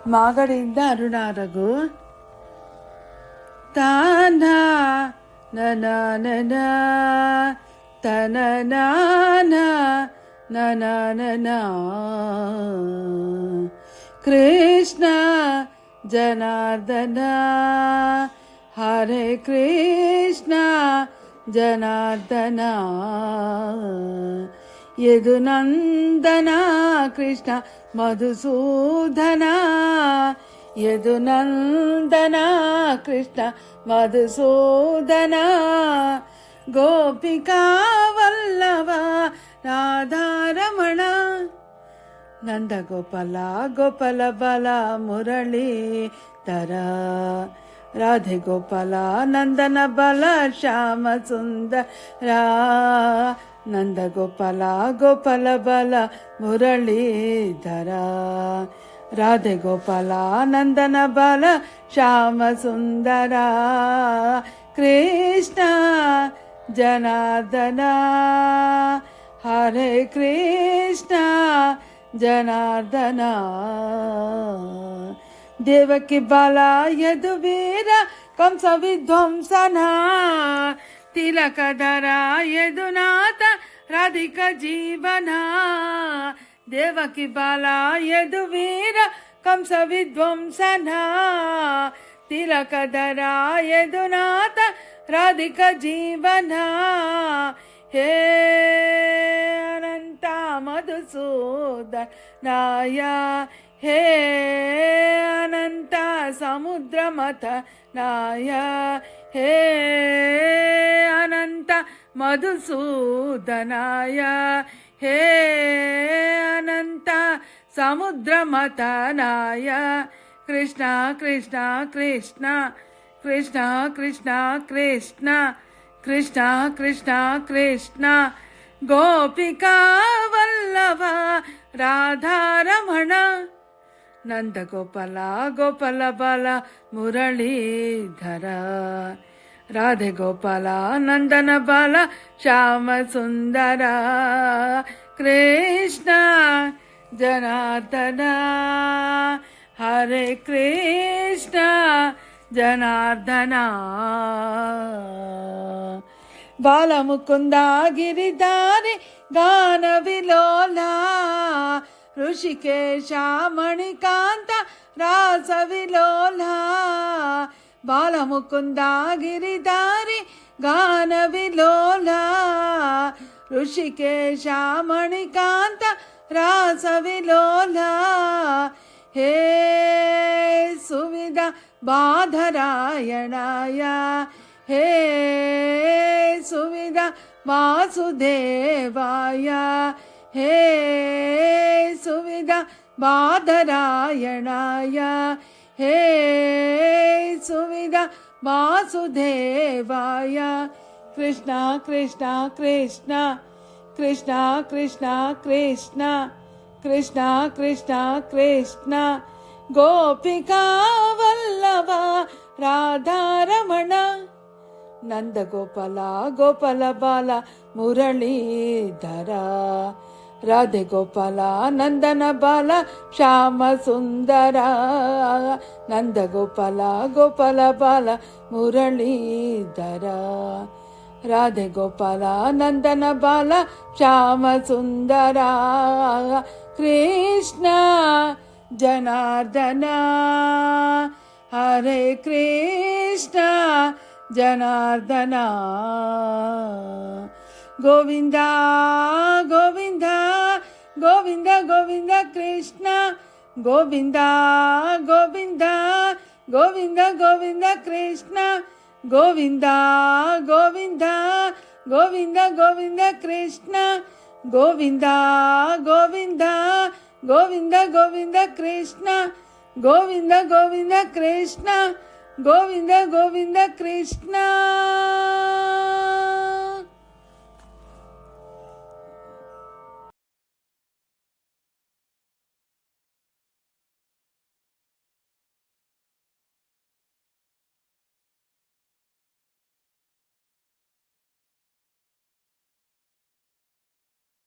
ಮಾಗಡಿಯಿಂದ ಅರುಣ ರಘು. ತಾನ ನನ ನನ ತನ ನಾನ ನನ ನನ ಕೃಷ್ಣ ಜನಾರ್ದನ ಹರೇ ಕೃಷ್ಣ ಜನಾರ್ದನ ಯದುನಂದನ ಕೃಷ್ಣ ಮಧುಸೂದನ ಯದುನಂದನ ಕೃಷ್ಣ ಮಧುಸೂದನ ಗೋಪಿಕಾ ವಲ್ಲಭ ರಾಧಾರಮಣ ನಂದ ಗೋಪಾಲ ಗೋಪಾಲ ಬಾಲ ಮುರಳಿ ತರ ರಾಧೆ ಗೋಪಾಲ ನಂದನ ಬಲ ಶ್ಯಾಮ ಸುಂದರ ನಂದ ಗೋಪಾಲ ಗೋಪಾಲ ಬಲ ಮುರಳೀಧರ ರಾಧೆ ಗೋಪಾಲ ನಂದನ ಬಲ ಶ್ಯಾಮ ಸುಂದರ ಕೃಷ್ಣ ಜನಾರ್ದನ ಹರೇ ಕೃಷ್ಣ ಜನಾರ್ದನ ದೇವಕಿ ಬಾಲ ಯದುವೀರ ಕಂಸ ವಿಧ್ವಂಸನ ತಿಲಕಧರ ಯದುನಾಥ ರಾಧಿಕ ಜೀವನ ದೇವಕಿ ಬಾಲ ಯದುವೀರ ಕಂಸ ವಿಧ್ವಂಸನ ತಿಲಕಧರ ಯದುನಾಥ ರಾಧಿಕ ಜೀವನ ಹೇ ಅನಂತ ಮಧುಸೂದನಾಯ ಹೇ ಅನಂತ ಸಮುದ್ರ ಮಥನಾಯ ಹೇ ಅನಂತ ಮಧುಸೂದನಾಯ ಹೇ ಅನಂತ ಸಮುದ್ರ ಮಥನಾಯ ಕೃಷ್ಣ ಕೃಷ್ಣ ಕೃಷ್ಣ ಕೃಷ್ಣ ಕೃಷ್ಣ ಕೃಷ್ಣ ಕೃಷ್ಣ ಕೃಷ್ಣ ಕೃಷ್ಣ ಗೋಪಿಕಾ ವಲ್ಲಭ ರಾಧಾರಮಣ ನಂದ ಗೋಪಾಲ ಗೋಪಾಲ ಬಾಲ ಮುರಳೀಧರ ರಾಧೆ ಗೋಪಾಲ ನಂದನ ಬಾಲ ಶ್ಯಾಮ ಸುಂದರ ಕೃಷ್ಣ ಜನಾರ್ದನ ಹರೇ ಕೃಷ್ಣ ಜನಾರ್ದನ ಬಾಲ ಮುಕುಂದ ಗಿರಿಧಾರಿ ಗಾನ ವಿಲೋಲ ಋಷಿಕೇಶ ಮಣಿಕಾಂತ ರಾಸ ವಿಲೋಲ ಬಾಲ ಮುಕುಂದ ಗಿರಿಧಾರಿ ಗಾನ ವಿಲೋಲ ಋಷಿಕೇಶ ಮಣಿಕಾಂತ ರಾಸ ವಿಲೋಲ ಹೇ ಸುವಿಧ ಬಾಧರಾಯಣಾಯ ಹೇ ಸುವಿಧ ವಾಸುದೇವಾಯ ಹೇ ಸುವಿಧ ಬಾಧರಾಯಣಾಯ ಹೇ ಸುವಿಧ ವಾಸುದೇವಾಯ ಕೃಷ್ಣ ಕೃಷ್ಣ ಕೃಷ್ಣ ಕೃಷ್ಣ ಕೃಷ್ಣ ಕೃಷ್ಣ ಕೃಷ್ಣ ಕೃಷ್ಣ ಕೃಷ್ಣ ಗೋಪಿಕಾ ವಲ್ಲಭ ರಾಧಾರಮಣ ನಂದ ಗೋಪಾಲ ಗೋಪಾಲ ಬಾಲ ಮುರಳೀಧರ ರಾಧೆ ಗೋಪಾಲ ನಂದನ ಬಾಲ ಶ್ಯಾಮ ಸುಂದರ ನಂದ ಗೋಪಾಲ ಗೋಪಾಲ ಬಾಲ ಮುರಳೀಧರ ರಾಧೆ ಗೋಪಾಲ ನಂದನ ಬಾಲ ಶ್ಯಾಮ ಸುಂದರ ಕೃಷ್ಣ ಜನಾರ್ದನ ಹರೇ ಕೃಷ್ಣ ಜನಾರ್ದನ ಗೋವಿಂದ ಗೋವಿಂದ ಗೋವಿಂದ ಗೋವಿಂದ ಕೃಷ್ಣ ಗೋವಿಂದ ಗೋವಿಂದ ಗೋವಿಂದ ಗೋವಿಂದ ಕೃಷ್ಣ ಗೋವಿಂದ ಗೋವಿಂದ ಗೋವಿಂದ ಗೋವಿಂದ ಕೃಷ್ಣ ಗೋವಿಂದ ಗೋವಿಂದ ಗೋವಿಂದ ಗೋವಿಂದ ಕೃಷ್ಣ ಗೋವಿಂದ ಗೋವಿಂದ ಕೃಷ್ಣ ಗೋವಿಂದ ಗೋವಿಂದ ಕೃಷ್ಣ.